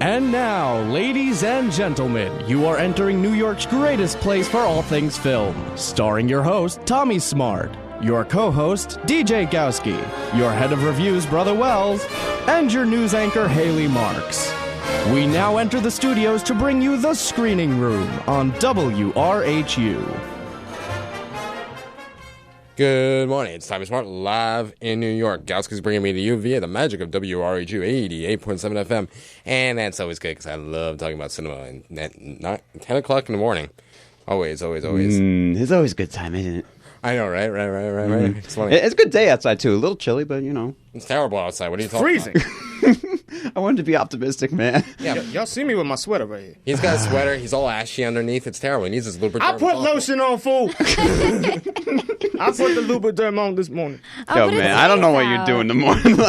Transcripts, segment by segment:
And now, ladies and gentlemen, you are entering New York's greatest place for all things film. Starring your host, Tommy Smart, your co-host, DJ Gowski, your head of reviews, Brother Wells, and your news anchor, Haley Marks. We now enter the studios to bring you The Screening Room on WRHU. Good morning, it's Tommy Smart, live in New York. Gowski's bringing me to you via the magic of WRHU 88.7 FM. And that's always good, because I love talking about cinema at 10 o'clock in the morning. Always. It's always a good time, isn't it? I know, right? It's funny. It's a good day outside, too. A little chilly, but, you know. It's terrible outside. What are you talking freezing. about? I wanted to be optimistic, man. Yeah, y'all see me with my sweater right here. He's got a sweater. He's all ashy underneath. It's terrible. He needs his lubricant. I put lotion on, fool. I put the lubricant on this morning. Yo, man, I don't know what you're doing in the morning.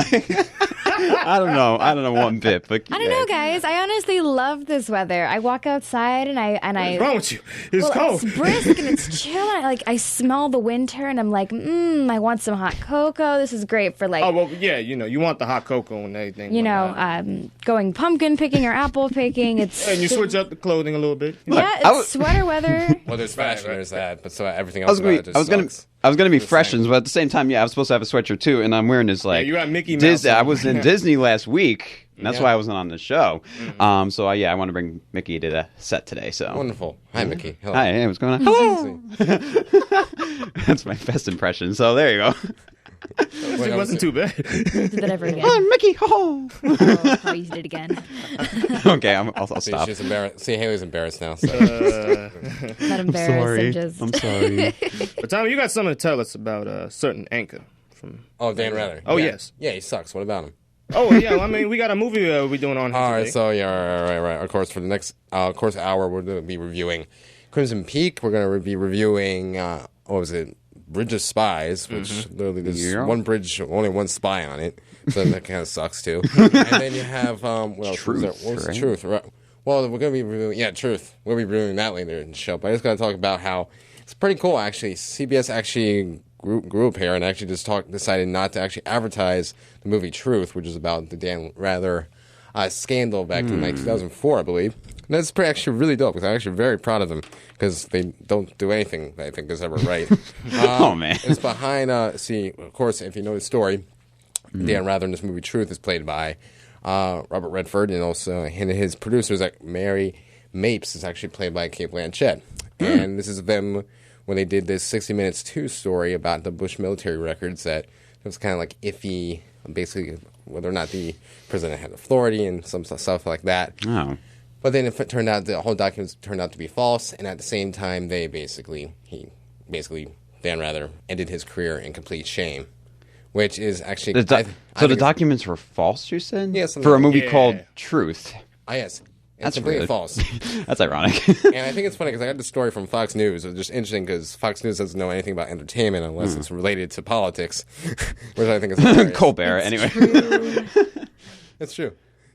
I don't know one bit. But I don't know, guys. I honestly love this weather. I walk outside and I. What's wrong with you? It's cold. It's brisk and it's chill. And I smell the winter and I'm like, I want some hot cocoa. This is great for Oh well, yeah. You want the hot cocoa and everything. Going pumpkin picking or apple picking. It's and you switch up the clothing a little bit. Yeah, it's sweater weather. Well, there's fashion, there's that, but so everything else about it just sucks. I was gonna be Freshens, but at the same time, I was supposed to have a sweatshirt too, and I'm wearing this you got Mickey Mouse. Disney. I was in Disney last week, and that's why I wasn't on the show. Mm-hmm. I want to bring Mickey to the set today. So Wonderful. Hi, Mickey. Hello. Hi, hey, what's going on? Hello. That's my best impression. So there you go. It wasn't too bad. Do that ever again. Oh, Mickey. Oh. Oh, you did it again. Okay, I'll stop. She's embarrassed. See, Haley's embarrassed now. So. Not embarrassed. I'm sorry. But Tommy, you got something to tell us about a certain anchor from. Oh, Dan Rather. Oh yeah. yes. Yeah, he sucks. What about him? Oh yeah. I mean, we got a movie we're doing on. All right. today. So right. Of course, for the next hour, we're going to be reviewing Crimson Peak. We're going to be reviewing what was it? Bridge of Spies, which literally there's one bridge, only one spy on it, so that kind of sucks too. And then you have Truth. What was right? Truth? Right. Well, we're going to be reviewing Truth. We'll be reviewing that later in the show. But I just got to talk about how it's pretty cool actually. CBS actually grew up here and actually decided not to actually advertise the movie Truth, which is about the Dan Rather scandal back in 2004, I believe. And that's actually really dope because I'm actually very proud of them because they don't do anything that I think is ever right. Oh, man. It's behind, of course, if you know the story, Dan Rather in this movie Truth is played by Robert Redford, and also his producers, like Mary Mapes, is actually played by Kate Blanchett. And this is them when they did this 60 Minutes 2 story about the Bush military records that it was kind of like iffy, basically whether or not the president had authority and some stuff like that. Oh. But then it turned out the whole document turned out to be false, and at the same time, Dan Rather ended his career in complete shame, which is actually The documents were false, you said? Yes, for a movie called Truth. Yes, That's completely weird. false. That's ironic. And I think it's funny because I got the story from Fox News. It was just interesting because Fox News doesn't know anything about entertainment unless it's related to politics, which I think is hilarious. Colbert, anyway. It's true.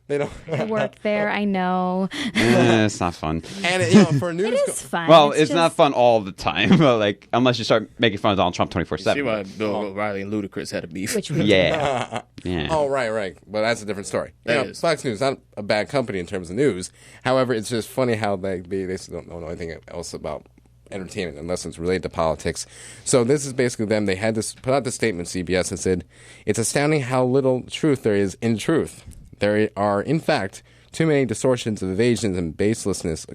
They don't. I work there. I know. It's not fun. And for news, It is fun. Well, it's just not fun all the time, but unless you start making fun of Donald Trump See 24/7. why Bill O'Reilly and Ludacris had a beef. Which we Yeah. Oh, right. But that's a different story. That is. Fox News is not a bad company in terms of news. However, it's just funny how they don't know anything else about entertainment unless it's related to politics. So this is basically them. They had this put out the statement, CBS, and said, "It's astounding how little truth there is in truth. There are, in fact, too many distortions, evasions, and baselessness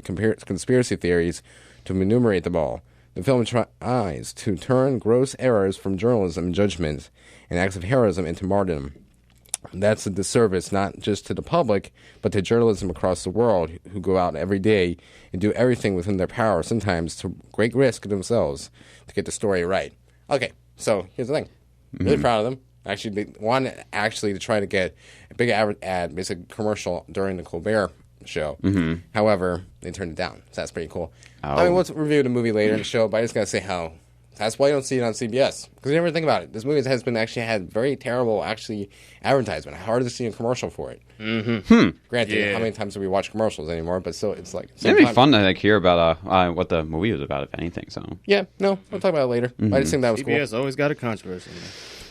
conspiracy theories to enumerate them all. The film tries to turn gross errors from journalism and judgment and acts of heroism into martyrdom. That's a disservice not just to the public, but to journalism across the world who go out every day and do everything within their power, sometimes to great risk themselves, to get the story right." Okay, so here's the thing. Really proud of them. Actually, they wanted to try to get a big ad, basic commercial during the Colbert show. However, they turned it down. So that's pretty cool. I mean, we'll review the movie later in the show, but I just got to say how that's why you don't see it on CBS. Because you never think about it. This movie has been had very terrible, advertisement. Hard to see a commercial for it. Granted, how many times do we watch commercials anymore? But still, it's like... It'd be fun to hear about what the movie was about, if anything. So yeah, no, we'll talk about it later. I just think that was cool. CBS always got a controversy.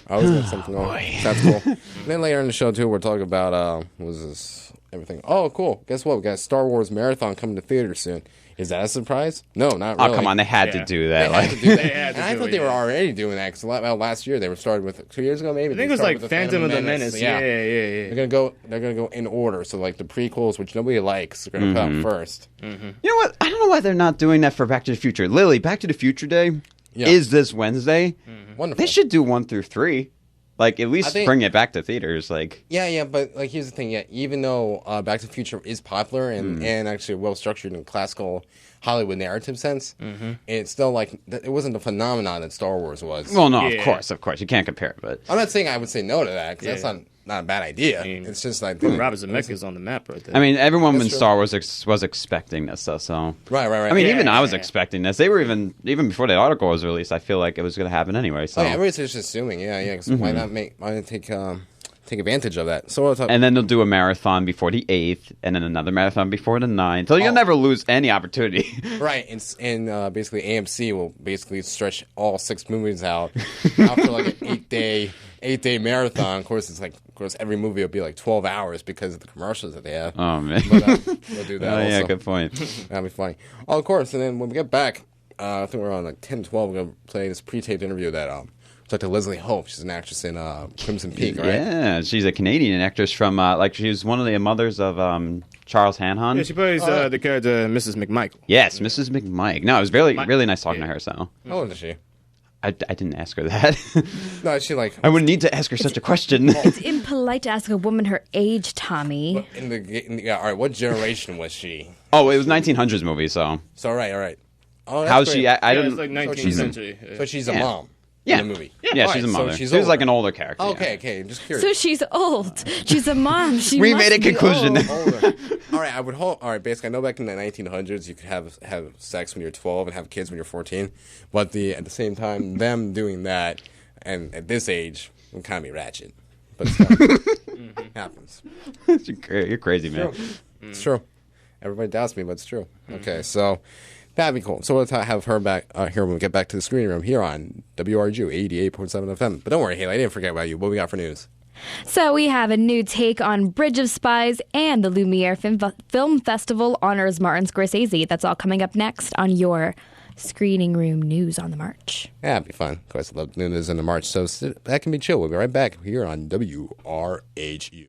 I always got something on. That's cool. And then later in the show, too, we're talking about, everything. Oh, cool. Guess what? We got a Star Wars marathon coming to theater soon. Is that a surprise? No, not really. Oh, come on. They had to do that. They had to do that. had to And I do thought it, they were already doing that. Because last year they were started with 2 years ago, maybe. I think it was like Phantom of the Menace. Yeah. They're gonna go in order. So like the prequels, which nobody likes, are gonna come out first. You know what? I don't know why they're not doing that for Back to the Future. Lily, Back to the Future Day is this Wednesday. Wonderful. They should do 1 through 3. Like, at least bring it back to theaters. Like, Yeah, but like here's the thing. Yeah, even though Back to the Future is popular and actually well structured in classical Hollywood narrative sense, it's still like it wasn't the phenomenon that Star Wars was. well, no, of course, you can't compare it. But I'm not saying I would say no to that because that's not a bad idea. It's just like Robert Zemeckis on the map right there. I mean, everyone in That's true. Star Wars was expecting this, though. So right. I mean, even I was yeah. expecting this. They were even before the article was released. I feel like it was going to happen anyway. So, Oh, yeah, everybody's just assuming, Because why not take advantage of that? So and then they'll do a marathon before the 8th, and then another marathon before the 9th. So you'll never lose any opportunity. right, and basically AMC will basically stretch all 6 movies out after like an 8-day marathon. Of course, every movie will be like 12 hours because of the commercials that they have. Oh man, But we'll do that. oh also. yeah, good point. That'll be funny. Oh, of course. And then when we get back, I think we're on like 10, 12. We're gonna play this pre-taped interview that talked to ILeslie Hope. She's an actress in Crimson Peak, right? Yeah, she's a Canadian actress from she was one of the mothers of Charles Hanhon. Yeah, she plays the character Mrs. McMichael. Yes, Mrs. McMike. No, it was really nice talking to her. So How old is she? I didn't ask her that. No, she like I wouldn't need to ask her such a question. It's impolite to ask a woman her age, Tommy. all right. What generation was she? Oh, it was 1900s movie. So So all right. Oh, that's how's great. she? I Yeah, don't. it's like 19th century. So she's a Yeah. mom Yeah. in the movie. Yeah, Right, she's a so mother. she's She was like older. an older character. Okay. I'm just curious. So she's old. She's a mom. She We must made a be conclusion. old. Older. All right, I would hold. All right, basically, I know back in the 1900s, you could have sex when you're 12 and have kids when you're 14, but at the same time, them doing that and at this age would kind of be ratchet. But still, happens. You're crazy, man. It's true. Everybody doubts me, but it's true. Okay, so that'd be cool. So we'll have her back here when we get back to the screening room here on WRGU 88.7 FM. But don't worry, Haley, I didn't forget about you. What we got for news? So we have a new take on Bridge of Spies, and the Lumiere Film Festival honors Martin Scorsese. That's all coming up next on your screening room news on the March. Yeah, it'd be fun. Of course, I love news in the March, so that can be chill. We'll be right back here on WRHU.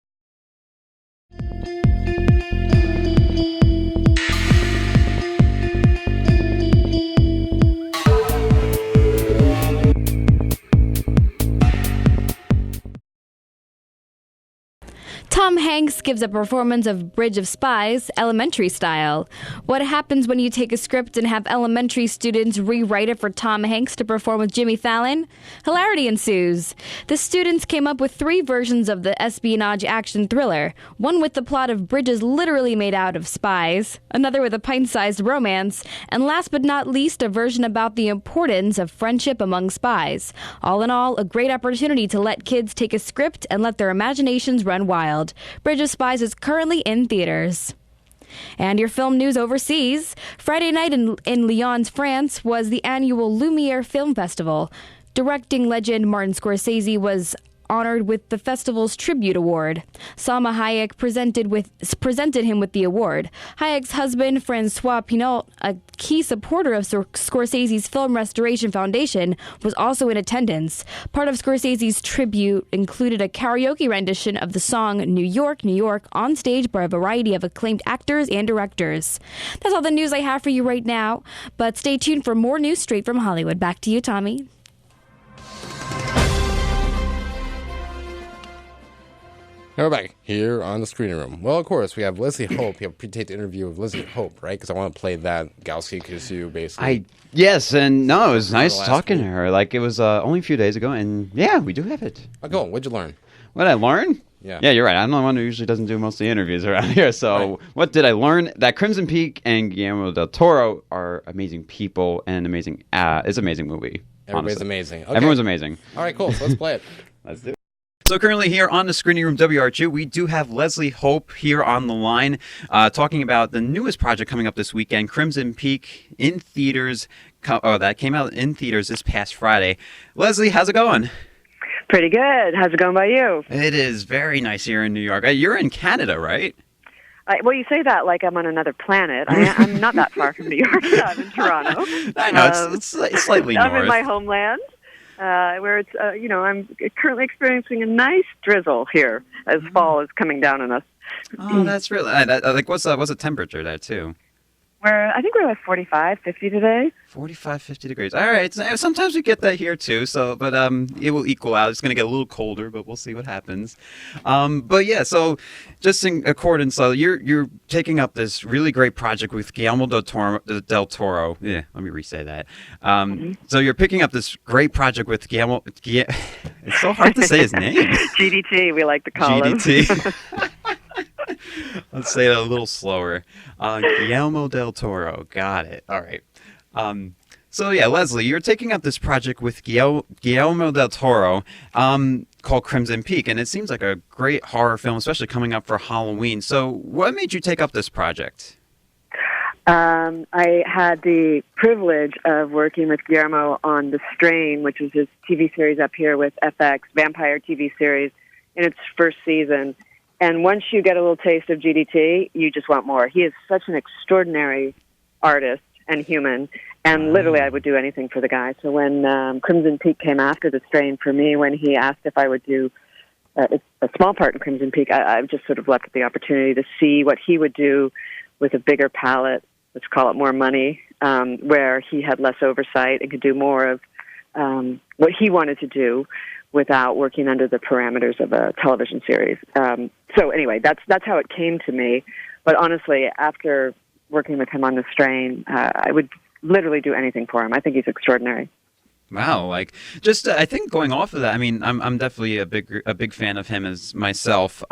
Tom Hanks gives a performance of Bridge of Spies, elementary style. What happens when you take a script and have elementary students rewrite it for Tom Hanks to perform with Jimmy Fallon? Hilarity ensues. The students came up with 3 versions of the espionage action thriller. One with the plot of bridges literally made out of spies, another with a pint-sized romance, and last but not least, a version about the importance of friendship among spies. All in all, a great opportunity to let kids take a script and let their imaginations run wild. Bridge of Spies is currently in theaters. And your film news overseas. Friday night in Lyons, France, was the annual Lumiere Film Festival. Directing legend Martin Scorsese was honored with the festival's tribute award. Salma Hayek presented him with the award. Hayek's husband, Francois Pinault, a key supporter of Scorsese's Film Restoration Foundation, was also in attendance. Part of Scorsese's tribute included a karaoke rendition of the song New York, New York on stage by a variety of acclaimed actors and directors. That's all the news I have for you right now, but stay tuned for more news straight from Hollywood. Back to you, Tommy. Now we're back here on the screening room. Well, of course, we have ILeslie Hope. We have a pre-taped interview of ILeslie Hope, right? Because I want to play that Gowski because you basically... Yes, and no, it was nice last talking week. to her. Like, it was only a few days ago, and yeah, we do have it. Oh, go on. What'd you learn? What did I learn? Yeah. Yeah, you're right. I'm the one who usually doesn't do most of the interviews around here. So Right. what did I learn? That Crimson Peak and Guillermo del Toro are amazing people and amazing. It's an amazing movie. Everybody's honestly. amazing. Okay. Everyone's amazing. All right, cool. So let's play it. Let's do it. So currently here on the Screening Room WRGU, we do have ILeslie Hope here on the line talking about the newest project coming up this weekend, Crimson Peak, in theaters. That came out in theaters this past Friday. ILeslie, how's it going? Pretty good. How's it going by you? It is very nice here in New York. You're in Canada, right? Well, you say that like I'm on another planet. I'm not that far from New York. I'm in Toronto. I know, it's slightly north. I'm in my homeland, where it's, I'm currently experiencing a nice drizzle here as fall is coming down on us. Oh, that's really... like, what's the temperature there, too? I think we're like 45, 50 today. 45, 50 degrees. All right. Sometimes we get that here too. But it will equal out. It's going to get a little colder, but we'll see what happens. But yeah, so just in accordance, you're taking up this really great project with Guillermo del Toro. Yeah, let me re-say that. So you're picking up this great project with Guillermo. It's so hard to say his name. GDT, we like to call him. GDT. Let's say it a little slower. Guillermo del Toro. Got it. All right. So yeah, Leslie, you're taking up this project with Guillermo del Toro called Crimson Peak, and it seems like a great horror film, especially coming up for Halloween. So what made you take up this project? I had the privilege of working with Guillermo on The Strain, which is his TV series up here with FX, vampire TV series, in its first season. And once you get a little taste of GDT, you just want more. He is such an extraordinary artist and human, and literally I would do anything for the guy. So when Crimson Peak came after The Strain for me, when he asked if I would do a small part in Crimson Peak, I just sort of leapt at the opportunity to see what he would do with a bigger palette, let's call it more money, where he had less oversight and could do more of what he wanted to do without working under the parameters of a television series. So anyway, that's how it came to me. But honestly, after working with him on The Strain, I would literally do anything for him. I think he's extraordinary. Wow, like just I think going off of that, I mean, I'm definitely a big fan of him as myself.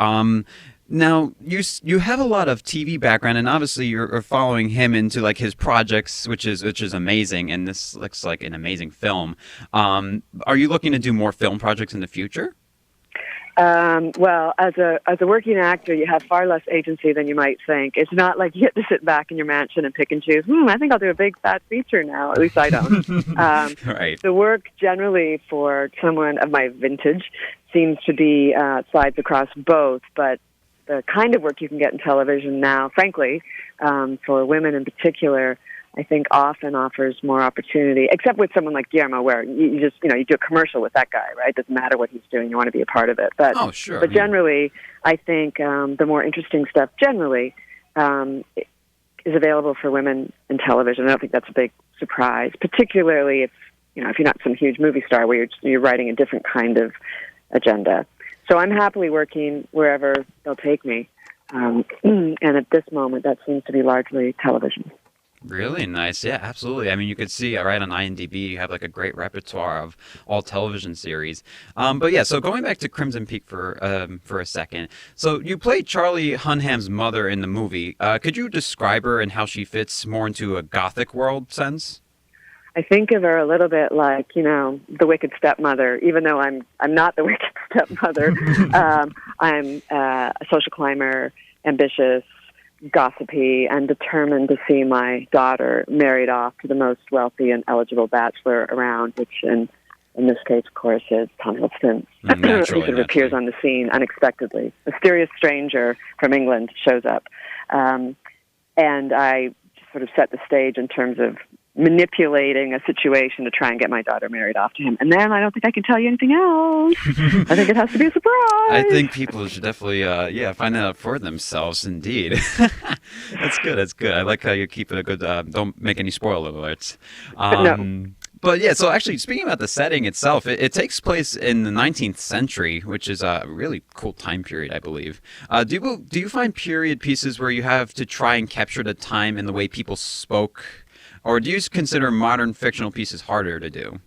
Now you have a lot of TV background, and obviously you're following him into like his projects, which is amazing, and this looks like an amazing film. Are you looking to do more film projects in the future? Well, as a working actor, you have far less agency than you might think. It's not like you get to sit back in your mansion and pick and choose. I think I'll do a big fat feature now. At least I don't. Right. The work generally for someone of my vintage seems to be sides across both, but the kind of work you can get in television now, frankly, for women in particular, I think often offers more opportunity, except with someone like Guillermo, where you just, you do a commercial with that guy, right? It doesn't matter what he's doing. You want to be a part of it. But, oh, sure. But generally, I think the more interesting stuff generally is available for women in television. I don't think that's a big surprise, particularly if you're not some huge movie star where you're writing a different kind of agenda. So I'm happily working wherever they'll take me. And at this moment, that seems to be largely television. Really nice. Yeah, absolutely. I mean, you could see right on IMDb, you have like a great repertoire of all television series. But yeah, so going back to Crimson Peak for a second. So you played Charlie Hunnam's mother in the movie. Could you describe her and how she fits more into a gothic world sense? I think of her a little bit like, the wicked stepmother, even though I'm not the wicked stepmother. I'm a social climber, ambitious, gossipy, and determined to see my daughter married off to the most wealthy and eligible bachelor around, which in this case, of course, is Tom Hiddleston. He sort of appears on the scene unexpectedly. A mysterious stranger from England shows up. And I just sort of set the stage in terms of manipulating a situation to try and get my daughter married off to him. And then I don't think I can tell you anything else. I think it has to be a surprise. I think people should definitely, find that out for themselves, indeed. That's good. I like how you keep it a good, don't make any spoiler alerts. No. But yeah, so actually, speaking about the setting itself, it takes place in the 19th century, which is a really cool time period, I believe. Do you find period pieces where you have to try and capture the time and the way people spoke? Or do you consider modern fictional pieces harder to do?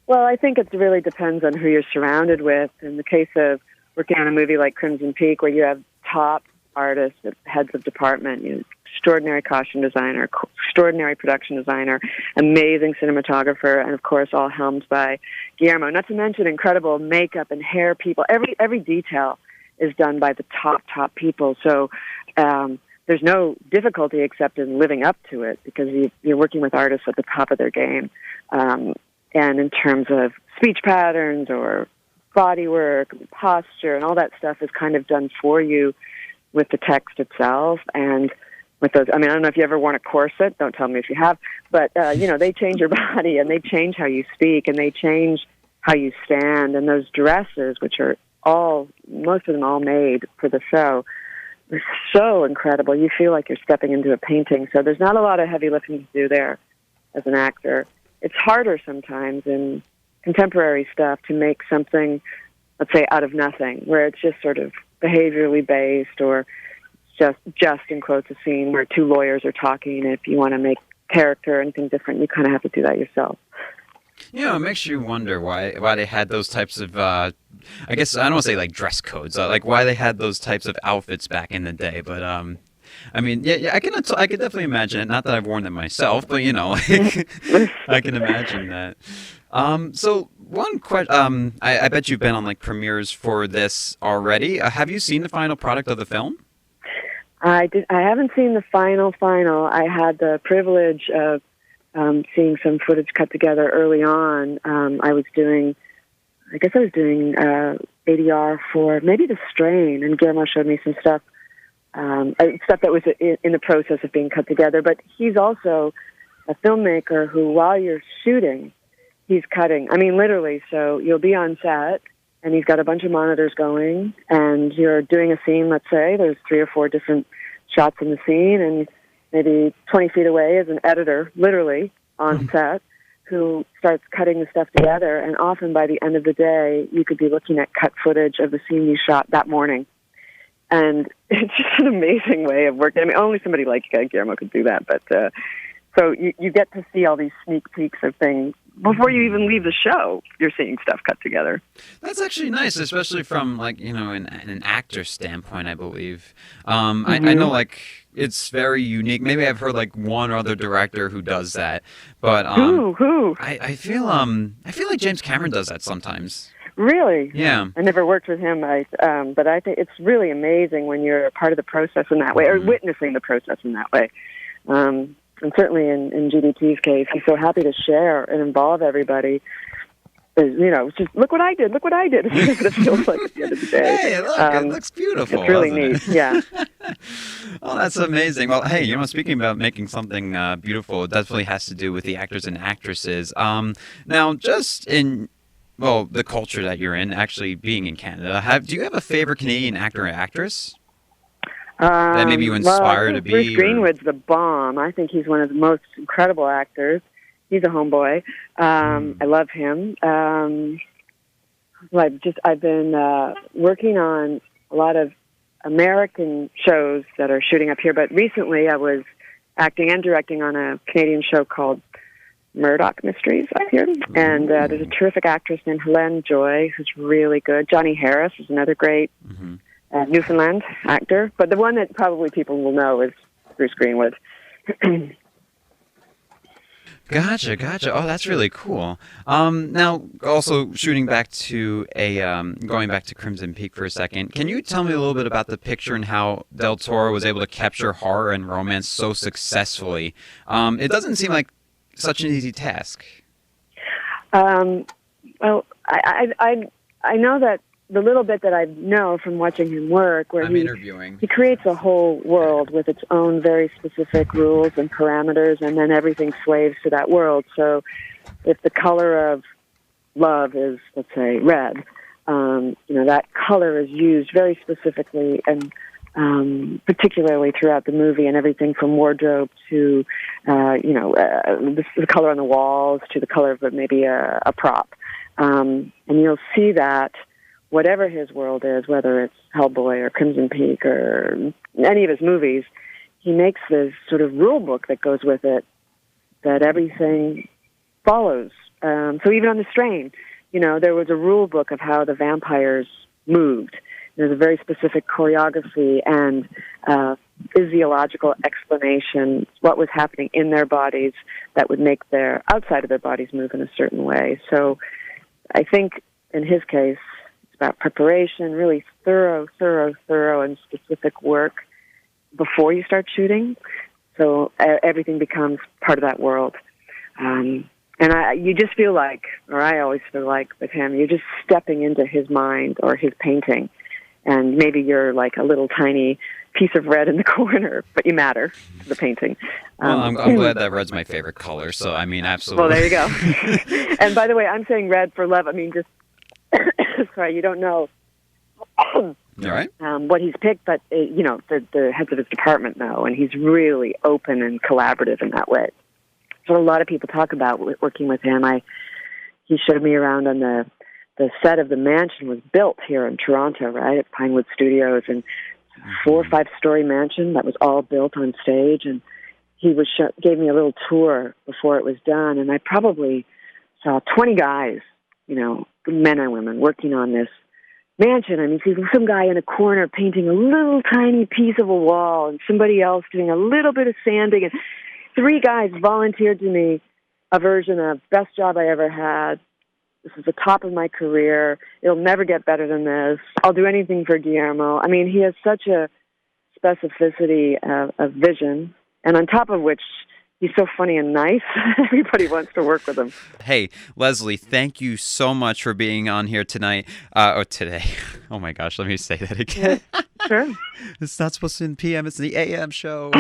Well, I think it really depends on who you're surrounded with. In the case of working on a movie like Crimson Peak, where you have top artists, heads of department, extraordinary costume designer, extraordinary production designer, amazing cinematographer, and of course all helmed by Guillermo. Not to mention incredible makeup and hair people. Every detail is done by the top people. So there's no difficulty except in living up to it, because you're working with artists at the top of their game. And in terms of speech patterns or body work, posture, and all that stuff is kind of done for you with the text itself and with those. I mean, I don't know if you ever worn a corset. Don't tell me if you have. But, they change your body and they change how you speak and they change how you stand. And those dresses, which are most of them all made for the show, they're so incredible. You feel like you're stepping into a painting. So there's not a lot of heavy lifting to do there as an actor. It's harder sometimes in contemporary stuff to make something, let's say, out of nothing, where it's just sort of behaviorally based or just in quotes a scene where two lawyers are talking. If you want to make character or anything different, you kind of have to do that yourself. It makes you wonder why they had those types of, I guess I don't want to say like dress codes, like why they had those types of outfits back in the day. But I mean, yeah, I can definitely imagine it. Not that I've worn them myself, but I can imagine that. So one question, I bet you've been on like premieres for this already. Have you seen the final product of the film? I haven't seen the final. I had the privilege of seeing some footage cut together early on. I was doing ADR for maybe The Strain, and Guillermo showed me some stuff that was in the process of being cut together. But he's also a filmmaker who, while you're shooting, he's cutting. I mean, literally. So you'll be on set, and he's got a bunch of monitors going, and you're doing a scene, let's say. There's 3 or 4 different shots in the scene, and maybe 20 feet away is an editor, literally, on set, who starts cutting the stuff together. And often by the end of the day, you could be looking at cut footage of the scene you shot that morning. And it's just an amazing way of working. I mean, only somebody like Guillermo could do that. But so you get to see all these sneak peeks of things. Before you even leave the show, you're seeing stuff cut together. That's actually nice, especially from an actor standpoint, I believe. Mm-hmm. I know it's very unique. Maybe I've heard one other director who does that, but who? I feel like James Cameron does that sometimes. Really? Yeah. I never worked with him, but I think it's really amazing when you're a part of the process in that way, or witnessing the process in that way. And certainly in GDT's case, he's so happy to share and involve everybody. It's just, look what I did. That's what it feels like at the end of the day. Hey, look, it looks beautiful. It's really neat, yeah. Oh, that's amazing. Well, hey, speaking about making something beautiful, it definitely has to do with the actors and actresses. Now, just in the culture that you're in, actually being in Canada, do you have a favorite Canadian actor or actress? That maybe you inspire to be? Bruce Greenwood's the bomb. I think he's one of the most incredible actors. He's a homeboy. I love him. I've been working on a lot of American shows that are shooting up here, but recently I was acting and directing on a Canadian show called Murdoch Mysteries up here. And there's a terrific actress named Helene Joy who's really good. Johnny Harris is another great Newfoundland actor, but the one that probably people will know is Bruce Greenwood. Gotcha. Oh, that's really cool. Now, also going back to Crimson Peak for a second, can you tell me a little bit about the picture and how Del Toro was able to capture horror and romance so successfully? It doesn't seem like such an easy task. Well, I know that the little bit that I know from watching him work, where he creates a whole world with its own very specific rules and parameters, and then everything slaves to that world. So if the color of love is, let's say, red, that color is used very specifically and particularly throughout the movie, and everything from wardrobe to, the color on the walls to the color of maybe a prop. And you'll see that whatever his world is, whether it's Hellboy or Crimson Peak or any of his movies, he makes this sort of rule book that goes with it that everything follows. So even on The Strain, there was a rule book of how the vampires moved. There's a very specific choreography and physiological explanation, what was happening in their bodies that would make their outside of their bodies move in a certain way. So I think in his case, it's about preparation, really thorough and specific work before you start shooting. So everything becomes part of that world. You just feel like, or I always feel like with him, you're just stepping into his mind or his painting. And maybe you're like a little tiny piece of red in the corner, but you matter to the painting. Well, I'm glad that red's my favorite color, so I mean, absolutely. Well, there you go. And by the way, I'm saying red for love. I mean, just, sorry, you don't know All right. what he's picked, but, the heads of his department know, and he's really open and collaborative in that way. So a lot of people talk about working with him. He showed me around on the set of the mansion was built here in Toronto, right, at Pinewood Studios, and 4 or 5 story mansion that was all built on stage, and he gave me a little tour before it was done, and I probably saw 20 guys, men and women, working on this mansion. I mean, see some guy in a corner painting a little tiny piece of a wall, and somebody else doing a little bit of sanding, and 3 guys volunteered to me a version of best job I ever had. This is the top of my career. It'll never get better than this. I'll do anything for Guillermo. I mean, he has such a specificity of vision, and on top of which, he's so funny and nice. Everybody wants to work with him. Hey, Leslie, thank you so much for being on here tonight. Or today. Oh my gosh, let me say that again. Sure. It's not supposed to be in PM, it's the AM show.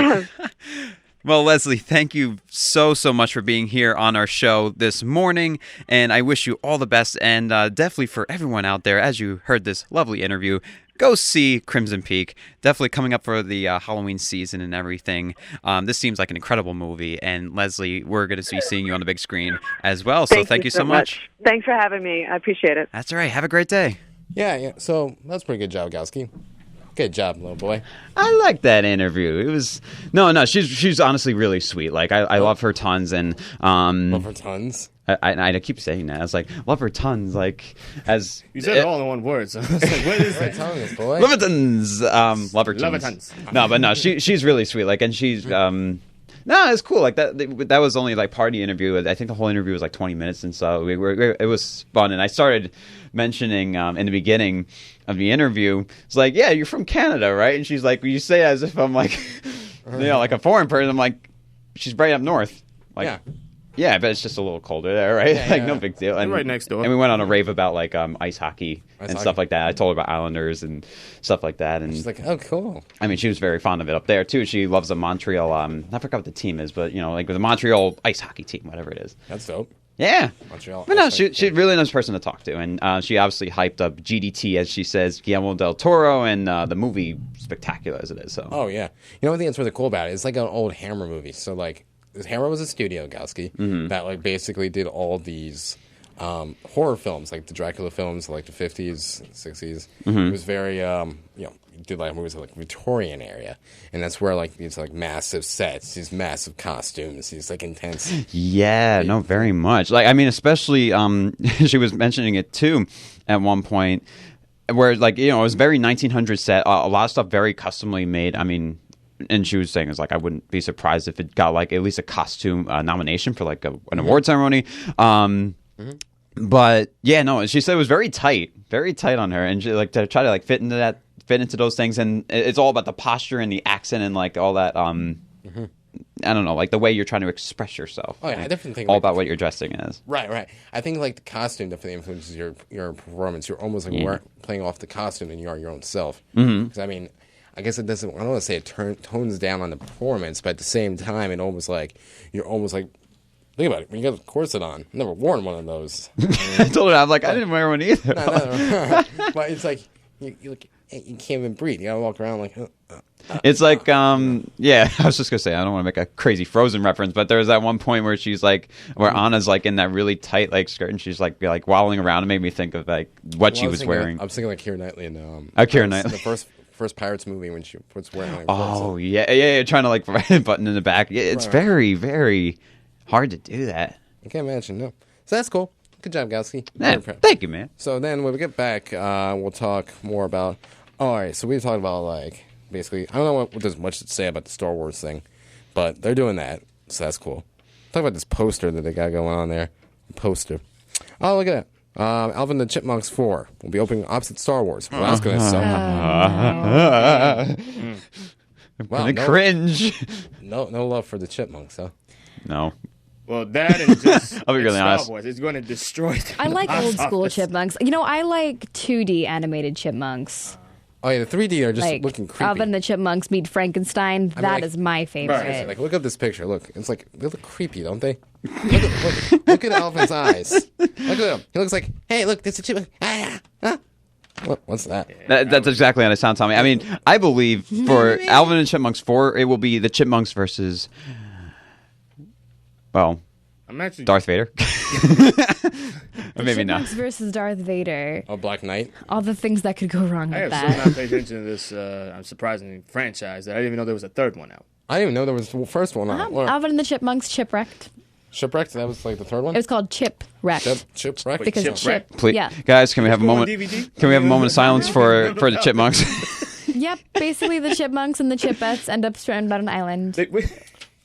Well, Leslie, thank you so much for being here on our show this morning, and I wish you all the best, and definitely for everyone out there, as you heard this lovely interview, go see Crimson Peak. Definitely coming up for the Halloween season and everything. This seems like an incredible movie, and Leslie, we're going to be seeing you on the big screen as well, so thank you so much. Thanks for having me. I appreciate it. That's all right. Have a great day. Yeah. So that's a pretty good job, Gowski. Good job, little boy. I like that interview. It was no. She's honestly really sweet. Like I love her tons, and love her tons. I keep saying that. I was like, love her tons. Like as You said it all in one word. So I was like, what is Right, that? telling us, boy. love her tons. Love her tons. Love her tons. No, but no, she's really sweet. Like, and she's no, it's cool. Like that was only like part of the interview. I think the whole interview was like 20 minutes, and so it was fun. And I started mentioning in the beginning of the interview, it's like, yeah, you're from Canada, right? And she's like, you say it as if I'm like, like a foreign person. I'm like, she's right up north. Like, yeah, but it's just a little colder there, right? Yeah, like, yeah. no big deal. And, Right next door. And we went on a rave about like ice hockey and hockey. stuff like that. I told her about Islanders and stuff like that. And She's like, oh, cool. I mean, she was very fond of it up there too. She loves the Montreal. I forgot what the team is, but like the Montreal ice hockey team, whatever it is. That's dope. Yeah, Montreal. but no, Ice she's hockey. a really nice person to talk to, and she obviously hyped up GDT, as she says, Guillermo del Toro, and the movie spectacular as it is. So, Oh, yeah. You know what I think that's really cool about it? It's like an old Hammer movie. So, like, Hammer was a studio, Gowski, that, like, basically did all these horror films, like the Dracula films, like the 50s, 60s. It was very, did, like, movies like Victorian area. And that's where, like, these, like, massive sets, these massive costumes, these, like, intense... yeah, no, very much. Like, I mean, especially she was mentioning it too at one point, where like it was very 1900 set, a lot of stuff very customly made. I mean, and she was saying it's like I wouldn't be surprised if it got like at least a costume nomination for like an award ceremony. But yeah, no, she said it was very tight on her, and she like to try to like fit into those things, and it's all about the posture and the accent and like all that. I don't know, like the way you're trying to express yourself. Oh, yeah, I definitely think all like, about what you're dressing as. Right. I think like the costume definitely influences your performance. You're almost like playing off the costume than you are your own self. Because I mean, I guess it doesn't. I don't want to say it tones down on the performance, but at the same time, it almost like you're almost like. Think about it. When you got a corset on, I've never worn one of those. I told her, I'm like, I didn't wear one either. No. But it's like you can't even breathe. You gotta walk around like. It's like, yeah, I was just gonna say, I don't want to make a crazy Frozen reference, but there was that one point where she's like, where Anna's like in that really tight like skirt, and she's like waddling around. It made me think of like what she was wearing. I was thinking like Keira Knightley in Keira Knightley. the first Pirates movie when she was wearing. Like, Oh yeah, trying to like button in the back. Yeah, it's very, very hard to do that. I can't imagine. No, so that's cool. Good job, Gowski. Yeah, thank you, man. So then when we get back, we'll talk more about. Oh, all right, so we talked about like basically. I don't know what there's much to say about the Star Wars thing, but they're doing that, so that's cool. Talk about this poster that they got going on there. Poster. Oh, look at that. Alvin and the Chipmunks 4 will be opening opposite Star Wars. Well, that's gonna suck. I'm gonna cringe. No love for the Chipmunks, huh? No. Well, that is just I'll be really Star honest. Wars. It's going to destroy them. I like old school chipmunks. I like 2D animated chipmunks. Oh yeah, the 3D are just Like looking creepy. Alvin and the Chipmunks meet Frankenstein. That is my favorite. Seriously, like look at this picture. Look, it's like they look creepy, don't they? Look at Alvin's eyes. Look at him. He looks like, hey, look, there's a chipmunk. What's that? That's exactly how it sounds, Tommy. I mean, I believe for Alvin and Chipmunks 4, it will be the Chipmunks versus, well, I'm actually Darth Vader. Or maybe not. Chipmunks versus Darth Vader. Oh, Black Knight. All the things that could go wrong I with have still that. not paid attention to this surprising franchise that I didn't even know there was a third one out. I didn't even know there was the first one. Alvin and the Chipmunks Chipwrecked. Shipwrecked. That was like the third one. It was called Chipwrecked. Shipwrecked. Because Chipwrecked? chip. Please, Yeah. guys, can we have a Go on moment? DVD? Can we have a moment of silence for the Chipmunks? Yep. Basically, the Chipmunks and the Chipettes end up stranded on an island.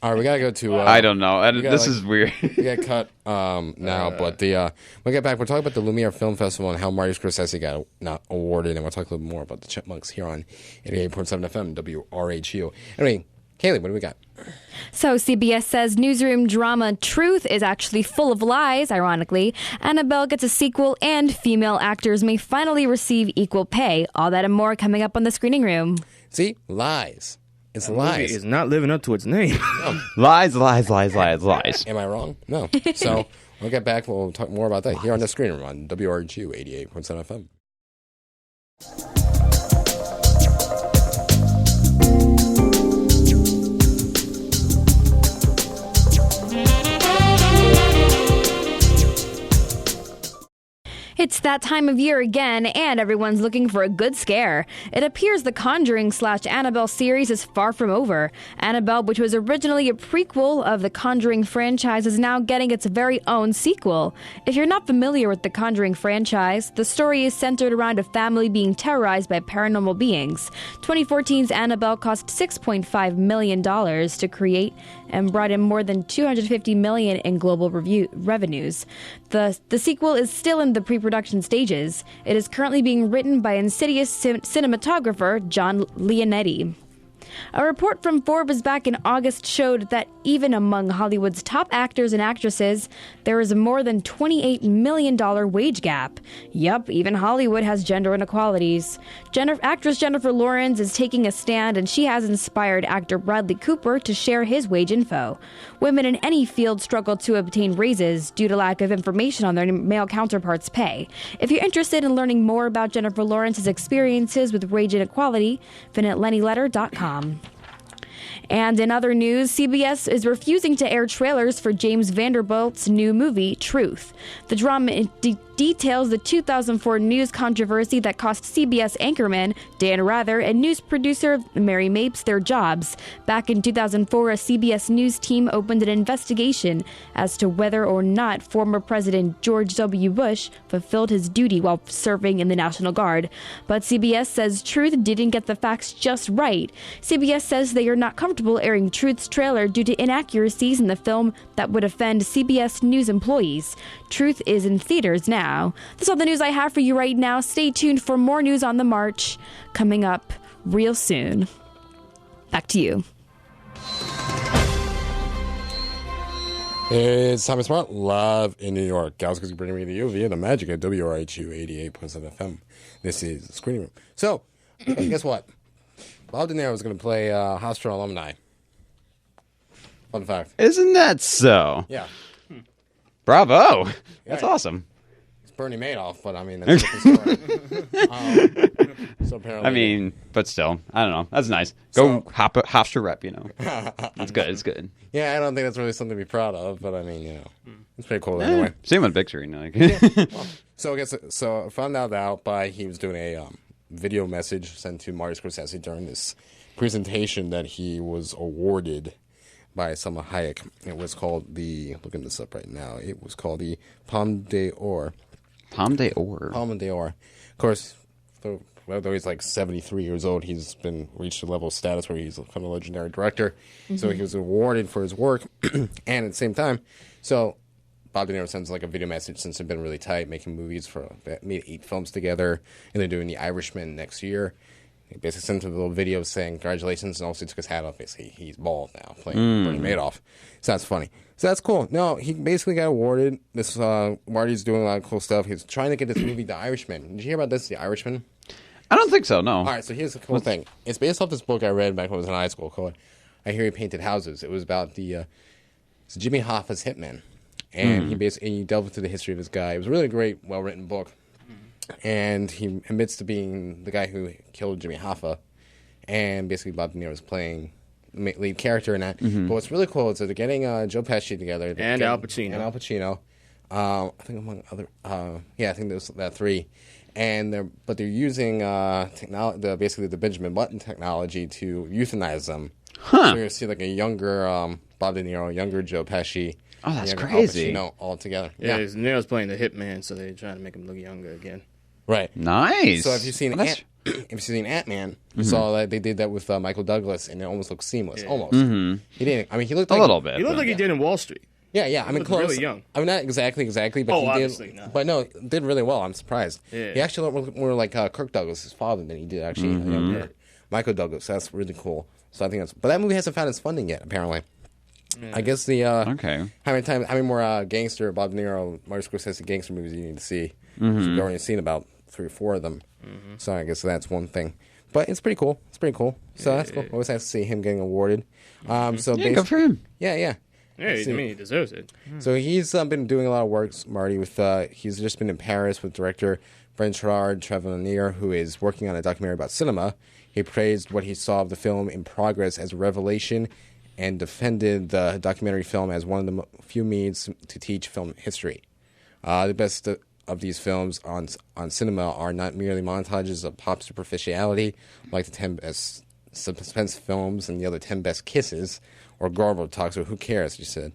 All right, we gotta go to. I don't know. This like- is weird. We got cut now, but we'll get back. We'll talk about the Lumiere Film Festival and how Marty Scorsese got not awarded, and we'll talk a little more about the Chipmunks here on 88.7 FM WRHU. Anyway, Kaylee, what do we got? So CBS says newsroom drama Truth is actually full of lies, ironically. Annabelle gets a sequel and female actors may finally receive equal pay. All that and more coming up on the screening room. See, lies. It's Movie lies. is not living up to its name. Lies, lies, lies, lies, lies. Am I wrong? No. So we'll get back. We'll talk more about that here on the screen room on WRHU 88.7 FM. It's that time of year again, and everyone's looking for a good scare. It appears the Conjuring/Annabelle series is far from over. Annabelle, which was originally a prequel of the Conjuring franchise, is now getting its very own sequel. If you're not familiar with the Conjuring franchise, the story is centered around a family being terrorized by paranormal beings. 2014's Annabelle cost $6.5 million to create and brought in more than $250 million in global revenues. The sequel is still in the pre-production stages. It is currently being written by Insidious cinematographer John Leonetti. A report from Forbes back in August showed that even among Hollywood's top actors and actresses, there is a more than $28 million wage gap. Yup, even Hollywood has gender inequalities. Actress Jennifer Lawrence is taking a stand, and she has inspired actor Bradley Cooper to share his wage info. Women in any field struggle to obtain raises due to lack of information on their male counterparts' pay. If you're interested in learning more about Jennifer Lawrence's experiences with wage inequality, visit lennyletter.com. And in other news, CBS is refusing to air trailers for James Vanderbilt's new movie, Truth. The drama details the 2004 news controversy that cost CBS anchorman Dan Rather and news producer Mary Mapes their jobs. Back in 2004, a CBS News team opened an investigation as to whether or not former President George W. Bush fulfilled his duty while serving in the National Guard. But CBS says Truth didn't get the facts just right. CBS says they are not comfortable airing Truth's trailer due to inaccuracies in the film that would offend CBS News employees. Truth is in theaters now. That's all the news I have for you right now. Stay tuned for more news on the march coming up real soon. Back to you. It's Tommy Smart live in New York. Gals bringing me to you via the magic of WRHU 88.7 FM. This is the screening room. So, guess what? Bob De Niro was going to play Hofstra alumni. Fun fact. Isn't that so? Yeah. Bravo. That's Yeah. awesome. It's Bernie Madoff, but I mean, that's a different story. So apparently, I mean, but still, I don't know. That's nice. Go So- Hofstra rep, you know. It's good. It's good. yeah, I don't think that's really something to be proud of, but I mean, you know, it's pretty cool anyway. Same with Victory. Like. So I found out by he was doing a video message sent to Marty Scorsese during this presentation that he was awarded by Salma Hayek. It was called looking this up right now, it was called the Palme d'Or. Palme d'Or. Palme d'Or. Of course, although he's like 73 years old, he's been reached a level of status where he's kind of a legendary director. Mm-hmm. So he was awarded for his work, and at the same time, so Bob De Niro sends like a video message since they've been really tight, making movies made 8 films together, and they're doing The Irishman next year. He basically sent him a little video saying congratulations, and also took his hat off. Basically, he's bald now, playing Bernie Madoff. So that's funny. So that's cool. No, he basically got awarded. This Marty's doing a lot of cool stuff. He's trying to get this movie, The Irishman. Did you hear about this, The Irishman? I don't think so. No. All right, so here's the cool thing. It's based off this book I read back when I was in high school called "I Hear He Painted Houses." It was about it's Jimmy Hoffa's hitman, and he delved into the history of this guy. It was a really great, well-written book, and he admits to being the guy who killed Jimmy Hoffa, and basically Bob De Niro was playing the lead character in that. But what's really cool is that they're getting Joe Pesci together And Al Pacino. I think among other, I think there's that three, and they're using technology, basically the Benjamin Button technology to euthanize them. So you're gonna see like a younger Bob De Niro, younger Joe Pesci. Oh, that's younger crazy! Al Pacino all together. Yeah, De Niro's playing the hitman, so they're trying to make him look younger again. Right. Nice. So if you've seen Ant-Man, you saw that they did that with Michael Douglas, and it almost looked seamless. Almost. He didn't. I mean, he looked a like, little bit. He looked like he did in Wall Street. Yeah. I mean, close. Really young. I mean, not exactly, but Oh, he obviously did. not. But no, did really well. I'm surprised. Yeah. He actually looked more like Kirk Douglas' father than he did actually younger Michael Douglas. That's really cool. So I think that's. But that movie hasn't found its funding yet. Apparently, I guess the Okay. How many more gangster Bob De Niro, Martin Scorsese gangster movies you need to see? You've already seen about 3 or 4 of them. So I guess that's one thing. But it's pretty cool. So that's cool. Always nice to see him getting awarded. So Yeah, good for him. Yeah. Yeah, I mean, he deserves it. So he's been doing a lot of work, Marty. He's just been in Paris with director Bertrand Tavernier, who is working on a documentary about cinema. He praised what he saw of the film in progress as a revelation, and defended the documentary film as one of the few means to teach film history. The best of these films on cinema are not merely montages of pop superficiality, like the 10 best suspense films and the other 10 best kisses, or Garbo talks, or who cares, he said.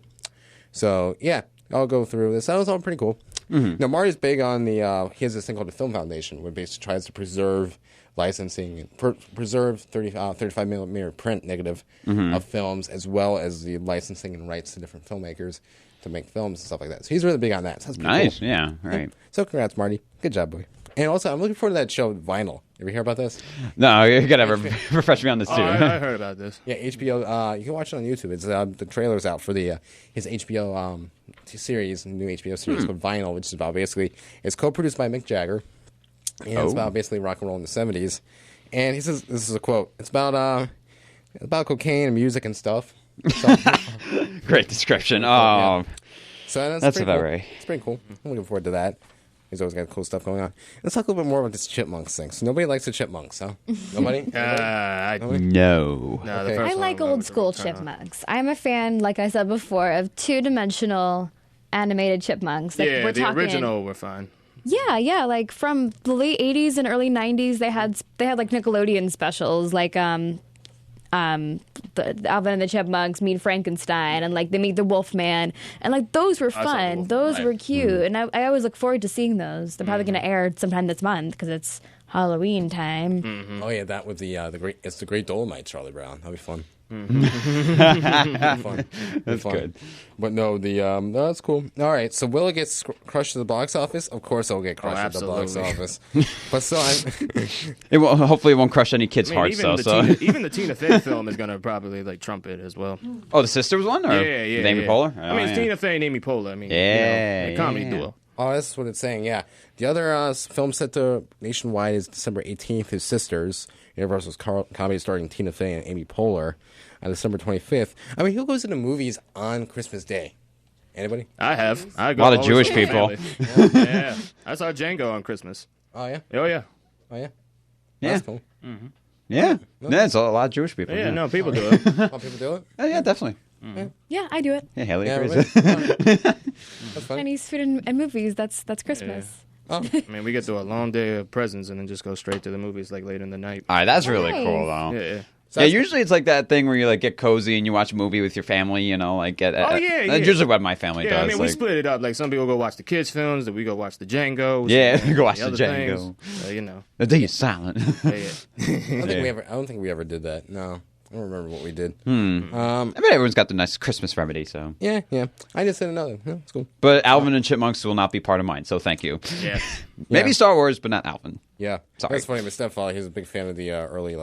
So, yeah, I'll go through this. That was all pretty cool. Now, Marty's big on he has this thing called the Film Foundation, where basically tries to preserve licensing and preserve 35 millimeter print negative of films, as well as the licensing and rights to different filmmakers to make films and stuff like that. So he's really big on that. So that's pretty Nice. cool. Yeah. Right. So congrats, Marty. Good job, boy. And also, I'm looking forward to that show, Vinyl. Ever hear about this? No, you gotta refresh me on this too. I heard about this. Yeah, HBO. You can watch it on YouTube. It's the trailer's out for the his HBO series, new HBO series called Vinyl, which is about basically it's co-produced by Mick Jagger, and it's about basically rock and roll in the '70s. And he says, this is a quote. It's about cocaine and music and stuff. So, Great description. yeah. So That's pretty about cool. right. It's pretty cool. I'm looking forward to that. He's always got cool stuff going on. Let's talk a little bit more about this Chipmunks thing. So nobody likes the Chipmunks, huh? Nobody? No. Okay. I like old school chipmunks. I'm a fan, like I said before, of 2-dimensional animated chipmunks. Like, Yeah, we're the talking, original were fine. Yeah, like from the late 80s and early 90s, they had like Nickelodeon specials, like the Alvin and the Chipmunks meet Frankenstein, and like they meet the Wolfman, and like those were fun. Those were cute, and I always look forward to seeing those. They're probably going to air sometime this month because it's Halloween time. Oh yeah, that with the great. It's the Great Dolomite, Charlie Brown. That'll be fun. That's good. But no, no, that's cool. All right, so will it get crushed at the box office? Of course, it'll get crushed at the box absolutely. office. But still, Hopefully, it won't crush any kids' I mean, hearts, even, though. even the Tina Fey film is going to probably like trump it as well. Oh, the Sisters one? Or Yeah. Amy Poehler? I mean, it's Tina Fey and Amy Poehler. I mean, Yeah, a comedy yeah. duo. oh, that's what it's saying. Yeah, the other film set to nationwide is December 18th. His Sisters, Universal's comedy starring Tina Fey and Amy Poehler, on December 25th. I mean, who goes into movies on Christmas Day? Anybody? I have. I go A lot of always Jewish with my people. family. Yeah. I saw Django on Christmas. Oh yeah. Oh, yeah. Oh yeah. Yeah. That's cool. Yeah. That's a lot of Jewish people. Yeah, no, people do it. How people do it? Oh, yeah, definitely. Yeah, I do it. Yeah, Haley Yeah, agrees. that's fun. Chinese food and movies. That's Christmas. Oh, I mean, we get through a long day of presents and then just go straight to the movies like late in the night. All right, that's really Nice. cool, though. Yeah. So Yeah, that's- usually it's like that thing where you like get cozy and you watch a movie with your family, you know, like get. Oh, yeah. That's usually what my family Yeah, does. I mean, like, we split it up. Like, some people go watch the kids' films, then we go watch the Django. Yeah, go watch the other Django. things. You know. The day is silent. Yeah. I don't think we ever did that. No, I don't remember what we did. I mean, everyone's got the nice Christmas remedy, so. Yeah. I just said another. Yeah, it's cool. But Alvin and Chipmunks will not be part of mine, so thank you. Yeah. Maybe Star Wars, but not Alvin. Yeah, Sorry. That's funny. My stepfather, he's a big fan of the early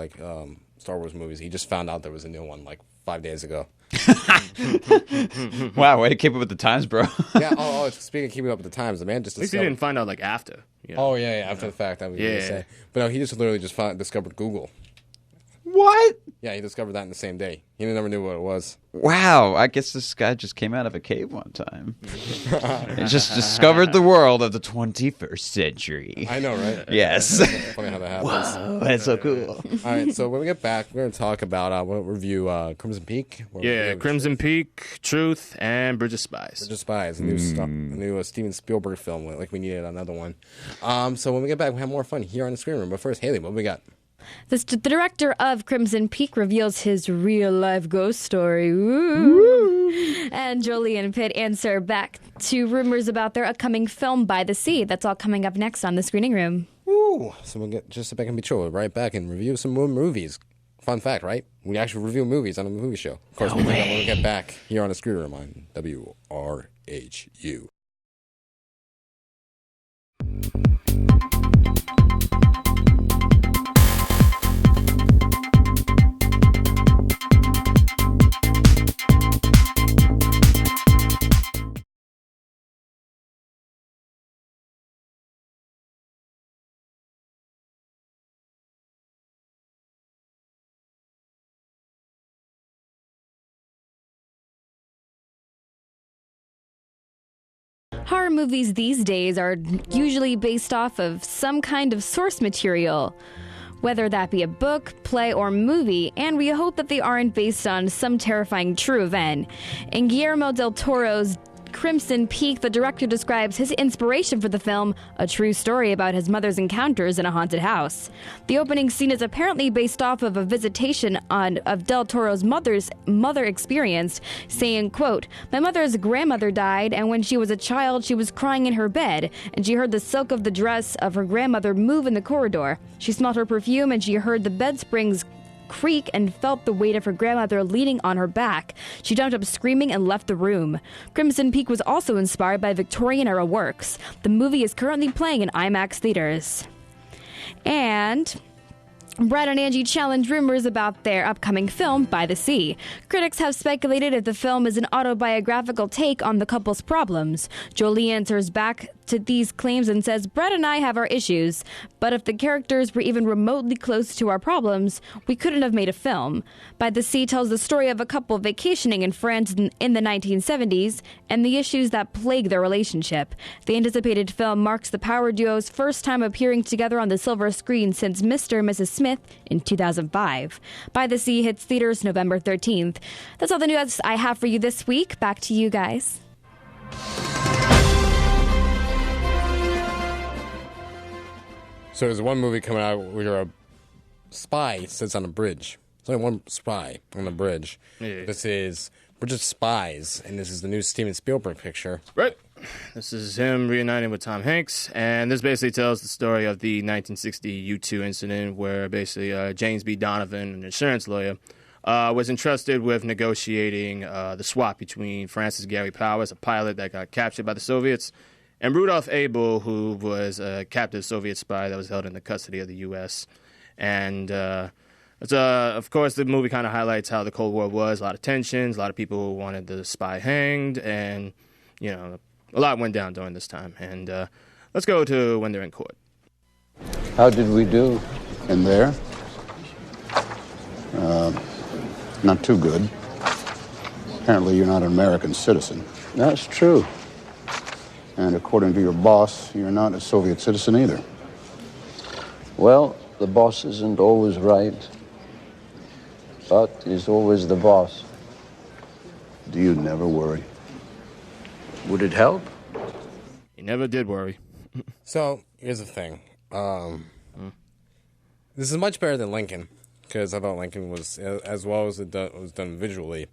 Star Wars movies. He just found out there was a new one like 5 days ago. Wow, way to keep up with the times, bro. Yeah. Speaking of keeping up with the times, the man just At least he discovered. didn't find out like after. You know? Oh yeah, after the fact. I was gonna say. But no, he just literally just discovered Google. What? Yeah, he discovered that in the same day. He never knew what it was. Wow, I guess this guy just came out of a cave one time. And just discovered the world of the 21st century. I know, right? Yes. Funny how that happens. Whoa, that's so cool. All right, so when we get back, we're going to talk about, we'll review Crimson Peak. Crimson Peak, Truth, and Bridge of Spies. Bridge of Spies, a new Steven Spielberg film, like we needed another one. So when we get back, we have more fun here on the screen room. But first, Haley, what we got? The director of Crimson Peak reveals his real-life ghost story. Ooh. And Jolie and Pitt answer back to rumors about their upcoming film, By the Sea. That's all coming up next on The Screening Room. Ooh. So we'll get just a back and be chill right back and review some more movies. Fun fact, right? We actually review movies on a movie show. Of course, we'll do that when we get back here on The Screening Room on WRHU. Horror movies these days are usually based off of some kind of source material, whether that be a book, play, or movie, and we hope that they aren't based on some terrifying true event. In Guillermo del Toro's Crimson Peak, the director describes his inspiration for the film, a true story about his mother's encounters in a haunted house. The opening scene is apparently based off of a visitation of del Toro's mother experienced, saying, quote, "My mother's grandmother died, and when she was a child, she was crying in her bed, and she heard the silk of the dress of her grandmother move in the corridor. She smelled her perfume, and she heard the bed springs creak and felt the weight of her grandmother leaning on her back. She jumped up screaming and left the room." Crimson Peak was also inspired by Victorian-era works. The movie is currently playing in IMAX theaters. And Brad and Angie challenge rumors about their upcoming film, By the Sea. Critics have speculated if the film is an autobiographical take on the couple's problems. Jolie answers back to these claims and says, "Brad and I have our issues, but if the characters were even remotely close to our problems, we couldn't have made a film." By the Sea tells the story of a couple vacationing in France in the 1970s and the issues that plague their relationship. The anticipated film marks the power duo's first time appearing together on the silver screen since Mr. and Mrs. Smith in 2005. By the Sea hits theaters November 13th. That's all the news I have for you this week. Back to you guys. So there's one movie coming out where a spy sits on a bridge. There's only one spy on the bridge. Yeah. This is Bridge of Spies, and this is the new Steven Spielberg picture. Right. This is him reuniting with Tom Hanks, and this basically tells the story of the 1960 U-2 incident where basically James B. Donovan, an insurance lawyer, was entrusted with negotiating the swap between Francis Gary Powers, a pilot that got captured by the Soviets, and Rudolph Abel, who was a captive Soviet spy that was held in the custody of the U.S. And of course, the movie kind of highlights how the Cold War was, a lot of tensions, a lot of people who wanted the spy hanged, and, you know, a lot went down during this time. And let's go to when they're in court. How did we do in there? Not too good. Apparently you're not an American citizen. That's true. And according to your boss, you're not a Soviet citizen either. Well, the boss isn't always right, but he's always the boss. Do you never worry? Would it help? He never did worry. So here's the thing. This is much better than Lincoln, because I thought Lincoln was, as well as it was done visually,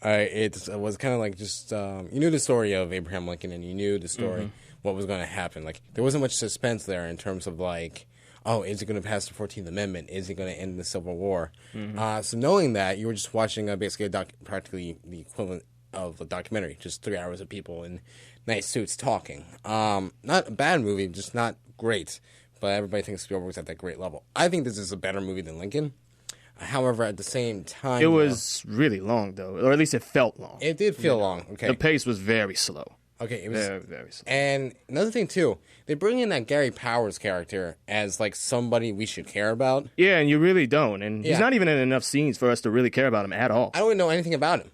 it was kind of like just, you knew the story of Abraham Lincoln, and you knew the story, what was going to happen. Like, there wasn't much suspense there in terms of, like, oh, is it going to pass the 14th Amendment? Is it going to end the Civil War? So knowing that, you were just watching basically practically the equivalent of a documentary, just 3 hours of people in nice suits talking. Not a bad movie, just not great. But everybody thinks Spielberg's at that great level. I think this is a better movie than Lincoln. However, at the same time, It was really long, though, or at least it felt long. it did feel long. Okay, The pace was very slow. okay, it was. Very, very slow. And another thing too, they bring in that Gary Powers character as like somebody we should care about. Yeah, and you really don't. And Yeah. he's not even in enough scenes for us to really care about him at all. I don't even know anything about him.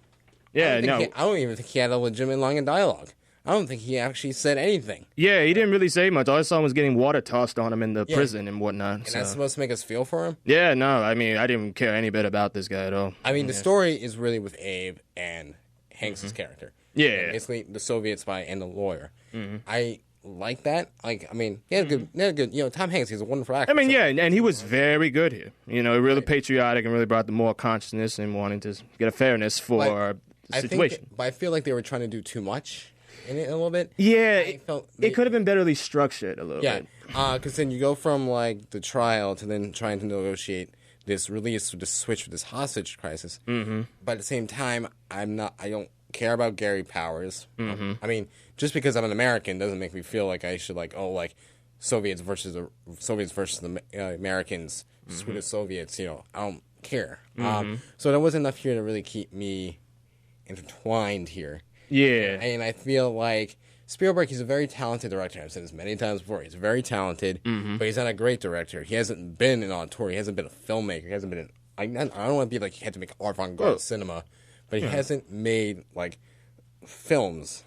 Yeah, no. I don't even think he had a legitimate line of dialogue. I don't think he actually said anything. Yeah, he didn't really say much. All I saw was getting water tossed on him in the prison and whatnot. And that's supposed to make us feel for him? Yeah, no, I mean, I didn't care any bit about this guy at all. I mean, the story is really with Abe and Hanks' character. Yeah. Basically, the Soviet spy and the lawyer. I like that. Like, I mean, he had a good, Tom Hanks, he's a wonderful actor. I mean, so- yeah, and he was very good here. Really patriotic and really brought the moral consciousness and wanting to get a fairness for the situation. But I feel like they were trying to do too much in it a little bit. Yeah, I felt it could have been betterly structured a little Yeah, bit. because then you go from like the trial to then trying to negotiate this release to the switch with this hostage crisis. Mm-hmm. But at the same time, I don't care about Gary Powers. Mm-hmm. I mean, just because I'm an American doesn't make me feel like I should Soviets versus the Americans, Mm-hmm. Swedish Soviets. I don't care. So there wasn't enough here to really keep me intertwined here. Yeah. And I feel like Spielberg, he's a very talented director. I've said this many times before. He's very talented, but he's not a great director. He hasn't been an auteur. He hasn't been a filmmaker. He hasn't been I don't want to be like he had to make avant-garde cinema, but he hasn't made like films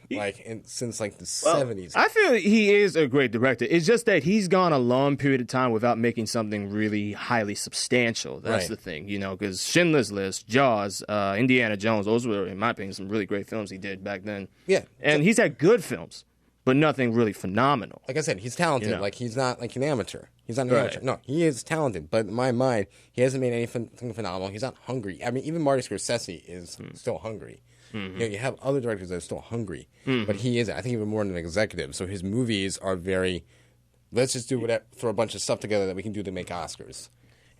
since like the 70s. I feel he is a great director. It's just that he's gone a long period of time without making something really highly substantial. That's Right. the thing, because Schindler's List, Jaws, Indiana Jones, those were, in my opinion, some really great films he did back then. Yeah. And he's had good films, but nothing really phenomenal. Like I said, he's talented. You know. Like he's not like an amateur. He's not an Right. amateur. No, he is talented. But in my mind, he hasn't made anything phenomenal. He's not hungry. I mean, even Marty Scorsese is still hungry. You have other directors that are still hungry, but he isn't. I think even more than an executive. So his movies are very. Let's just do whatever, throw a bunch of stuff together that we can do to make Oscars.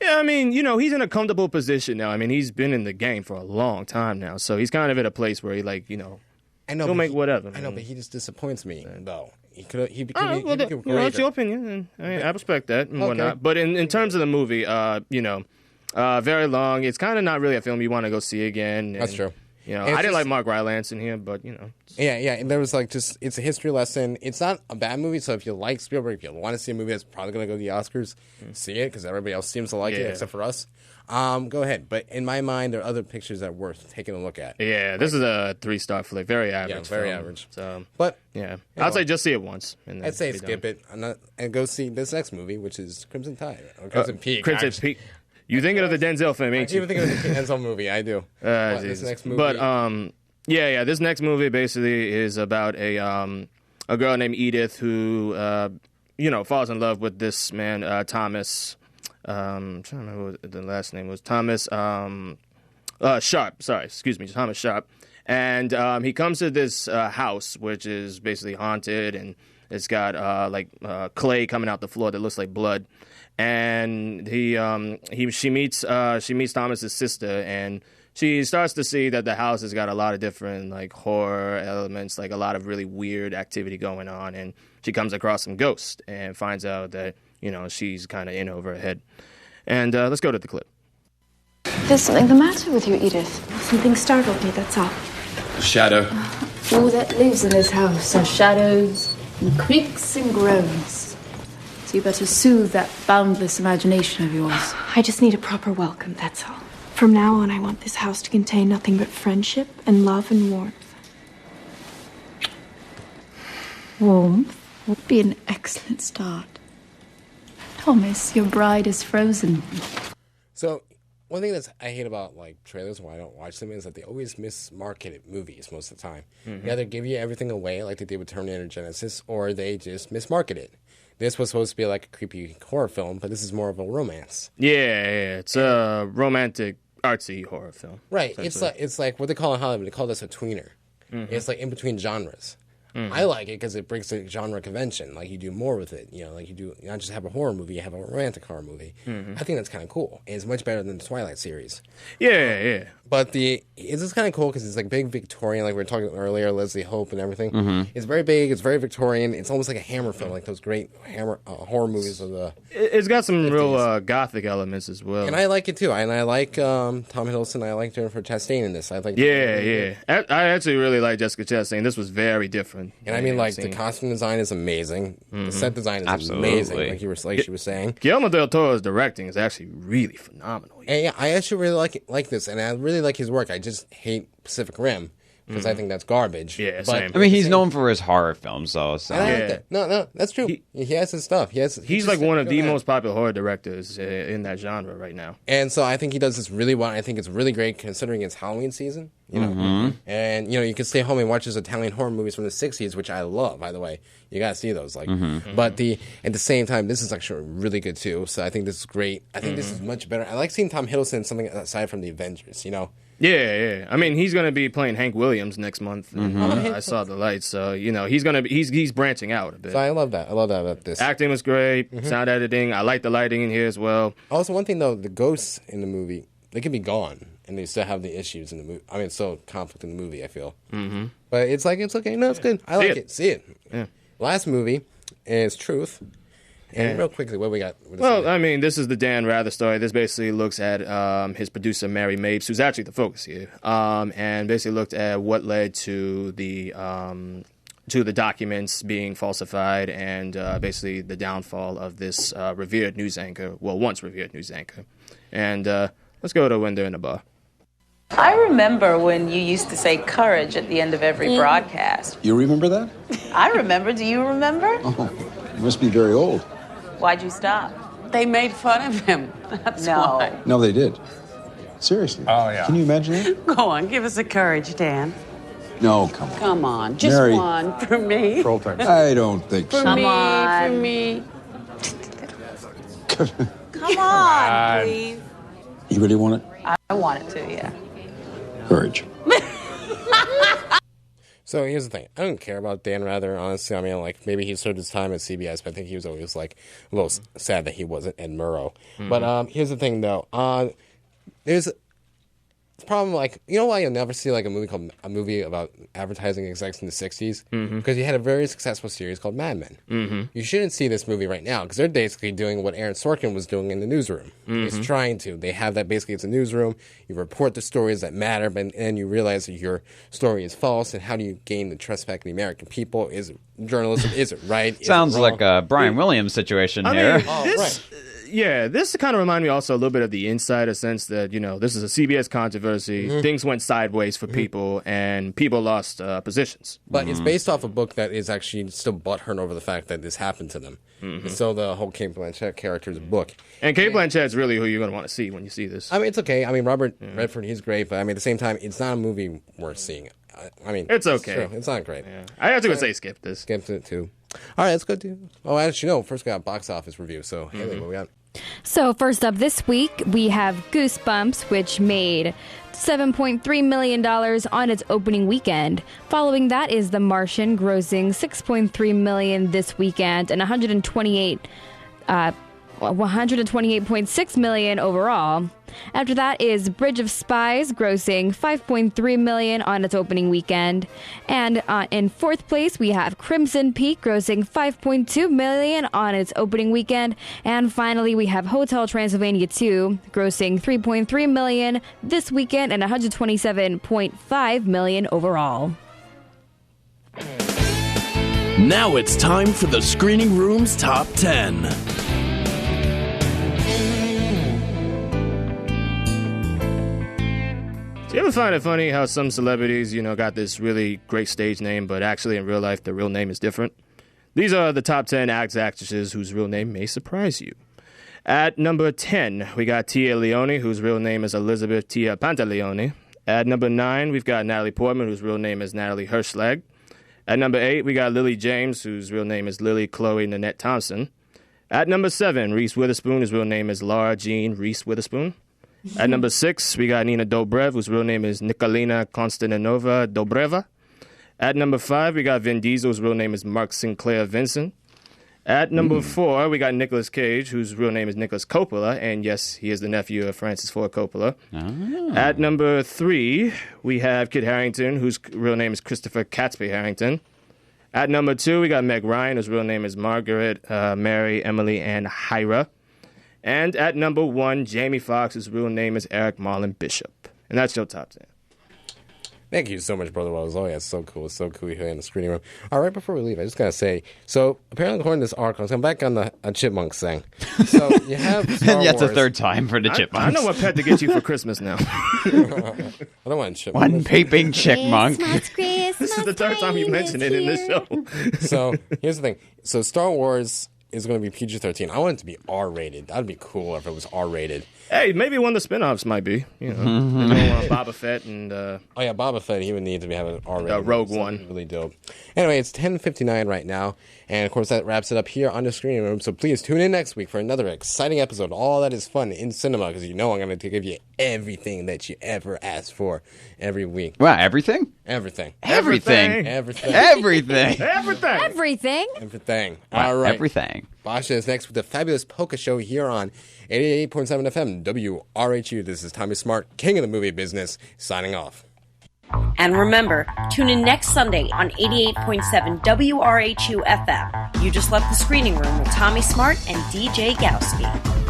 Yeah, I mean, he's in a comfortable position now. I mean, he's been in the game for a long time now, so he's kind of at a place where he I know. he'll but make whatever. I know, but he just disappoints me though. He could. He became. Oh, He well, became that's greater. your opinion, and I respect that and Okay. whatnot. But in terms of the movie, very long. It's kind of not really a film you want to go see again. And, That's true. And I it's didn't just- like Mark Rylance in here, but Yeah, and there was it's a history lesson. It's not a bad movie, so if you like Spielberg, if you want to see a movie that's probably going to go to the Oscars, see it, because everybody else seems to like it Yeah. except for us. Go ahead. But in my mind, there are other pictures that are worth taking a look at. yeah, this is a 3-star flick, very average. very film. average. So, But yeah, know. I'd say just see it once. And then I'd say be skip done. it and go see this next movie, which is Crimson Tide. Or Crimson Peak. Crimson actually. Peak. You thinking of the Denzel film, I ain't you? even think of the Denzel movie. I do. But this Jesus. next movie. But this next movie basically is about a girl named Edith who falls in love with this man Thomas. I'm trying to remember what the last name was. Thomas Sharp. Sorry, excuse me, Thomas Sharp. And he comes to this house which is basically haunted, and it's got clay coming out the floor that looks like blood. And she meets Thomas's sister, and she starts to see that the house has got a lot of different horror elements, a lot of really weird activity going on, and she comes across some ghosts and finds out that she's kind of in over her head. And let's go to the clip. There's something the matter with you, Edith. Something startled me, that's all. Shadow. All that lives in this house are shadows and creaks and groans. So you better soothe that boundless imagination of yours. I just need a proper welcome, that's all. From now on, I want this house to contain nothing but friendship and love and warmth. Warmth would be an excellent start. Thomas, your bride is frozen. So one thing I hate about trailers and why I don't watch them is that they always mismarket movies most of the time. They either give you everything away like they did with Terminator Genesis, or they just mismarket it. This was supposed to be a creepy horror film, but this is more of a romance. Yeah, it's a romantic, artsy horror film. Right. It's like what they call in Hollywood. They call this a tweener. It's in between genres. I like it because it breaks the genre convention. You do more with it. You not just have a horror movie, you have a romantic horror movie. I think that's kind of cool. And it's much better than the Twilight series. Yeah. But the it's just kind of cool because it's like big Victorian, like we were talking earlier, Leslie Hope and everything. It's very big. It's very Victorian. It's almost like a Hammer film, like those great Hammer horror movies of the. It's got some 50s. real gothic elements as well. And I like it too. And I like Tom Hiddleston. I like Jennifer Chastain in this. I like. Yeah. I actually really like Jessica Chastain. This was very different. And I mean, like the costume design is amazing. The set design is amazing. Like she was saying. Guillermo del Toro's directing is actually really phenomenal. And yeah, I actually really like this, and I really like his work. I just hate Pacific Rim because I think that's garbage. Yeah, but same. I mean, he's known for his horror films, though. So. And I like that. No, that's true. He has his stuff. He's like one of the most popular horror directors in that genre right now. And so I think he does this really well. I think it's really great considering it's Halloween season. You know, and you can stay home and watch those Italian horror movies from the '60s, which I love. By the way, you gotta see those. Like, but at the same time, this is actually really good too. So I think this is great. I think this is much better. I like seeing Tom Hiddleston in something aside from the Avengers. Yeah. I mean, he's gonna be playing Hank Williams next month. I saw the lights, so he's branching out a bit. So I love that. I love that about this. Acting was great. Sound editing. I like the lighting in here as well. Also, one thing though, the ghosts in the movie, they can be gone. And they still have the issues in the movie. I mean, it's still conflict in the movie, I feel. But it's okay. No, it's good. I like it. See it. Yeah. Last movie is Truth. And real quickly, what we got? Well, I mean, this is the Dan Rather story. This basically looks at his producer, Mary Mapes, who's actually the focus here, and basically looked at what led to the documents being falsified and basically the downfall of this revered news anchor, once revered news anchor. And let's go to when they're in the bar. I remember when you used to say courage at the end of every broadcast. You remember that? I remember. Do you remember? Oh, you must be very old. Why'd you stop? They made fun of him. That's why. No, they did. Seriously. Oh, yeah. Can you imagine that? Go on, give us a courage, Dan. No, come on. Come on, just Mary. one for me. Troll time. I don't think so. For Come me. Come on, please. You really want it? I want it to, yeah. Courage. So here's the thing. I don't care about Dan Rather, honestly. I mean, like, maybe he served his time at CBS, but I think he was always, like, a little sad that he wasn't Ed Murrow. But here's the thing, though. There's a problem, like, you know why you'll never see, like, a movie about advertising execs in the 60s? Because you had a very successful series called Mad Men. You shouldn't see this movie right now, because they're basically doing what Aaron Sorkin was doing in the newsroom. He's trying to. They have that, basically, it's a newsroom. You report the stories that matter, but then you realize that your story is false, and how do you gain the trust back of the American people? Is it journalism? Is it right? Sounds like a Brian Williams situation here. Yeah, this kind of reminded me also a little bit of The Insider sense that, this is a CBS controversy. Things went sideways for people, and people lost positions. But it's based off a book that is actually still butthurt over the fact that this happened to them. It's still the whole Kate Blanchett character's book. And Kate Blanchett's really who you're going to want to see when you see this. I mean, it's okay. I mean, Robert Redford, he's great, but I mean, at the same time, it's not a movie worth seeing. I mean, it's okay. It's not great. Yeah. I have to say skip this. Skipped it, too. All right, let's go to... Oh, actually, no. First we got box office review. So, Haley, what we got? So first up this week, we have Goosebumps, which made $7.3 million on its opening weekend. Following that is The Martian, grossing $6.3 million this weekend and $128.6 million overall. After that is Bridge of Spies, grossing $5.3 million on its opening weekend. And in fourth place, we have Crimson Peak, grossing $5.2 million on its opening weekend. And finally, we have Hotel Transylvania 2, grossing $3.3 million this weekend and $127.5 million overall. Now it's time for the Screening Room's Top 10. You ever find it funny how some celebrities, got this really great stage name, but actually in real life their real name is different? These are the top 10 actresses whose real name may surprise you. At number 10, we got Tia Leone, whose real name is Elizabeth Tia Pantaleone. At number 9, we've got Natalie Portman, whose real name is Natalie Hirschlag. At number 8, we got Lily James, whose real name is Lily Chloe Nanette Thompson. At number 7, Reese Witherspoon, whose real name is Laura Jean Reese Witherspoon. At number 6, we got Nina Dobrev, whose real name is Nikolina Konstantinova Dobreva. At number 5, we got Vin Diesel, whose real name is Mark Sinclair Vincent. At number 4, we got Nicolas Cage, whose real name is Nicholas Coppola, and yes, he is the nephew of Francis Ford Coppola. At number 3, we have Kit Harington, whose real name is Christopher Catesby Harrington. At number 2, we got Meg Ryan, whose real name is Margaret Mary Emily Ann Hyra. And at number 1, Jamie Foxx, whose real name is Eric Marlon Bishop. And that's your top 10. Thank you so much, Brother Wells. Oh, yeah, it's so cool. It's so cool here in the screening room. All right, before we leave, I just got to say, so apparently according to this article, I'm back on the Chipmunks thing. So you have Star That's Wars. a third time for the Chipmunks. I know what pet to get you for Christmas now. I don't want chipmunks. One peeping chipmunk. This is the third time you mentioned it in this show. So here's the thing. So Star Wars is going to be PG-13. I want it to be R-rated. That would be cool if it was R-rated. Hey, maybe one of the spin-offs might be. You know, Boba Fett and... oh, yeah, Boba Fett. He would need to have an R-rated. Rogue One. Really dope. Anyway, it's 10:59 right now. And, of course, that wraps it up here on the screening room. So please tune in next week for another exciting episode. All that is fun in cinema because you know I'm going to give you everything that you ever asked for every week. Wow, everything? Everything. Everything. Everything. Everything. Everything. Everything. Everything. Wow, All right. everything. Basha is next with the fabulous Polka Show here on 88.7 FM WRHU. This is Tommy Smart, king of the movie business, signing off. And remember, tune in next Sunday on 88.7 WRHU FM. You just left the screening room with Tommy Smart and DJ Gowski.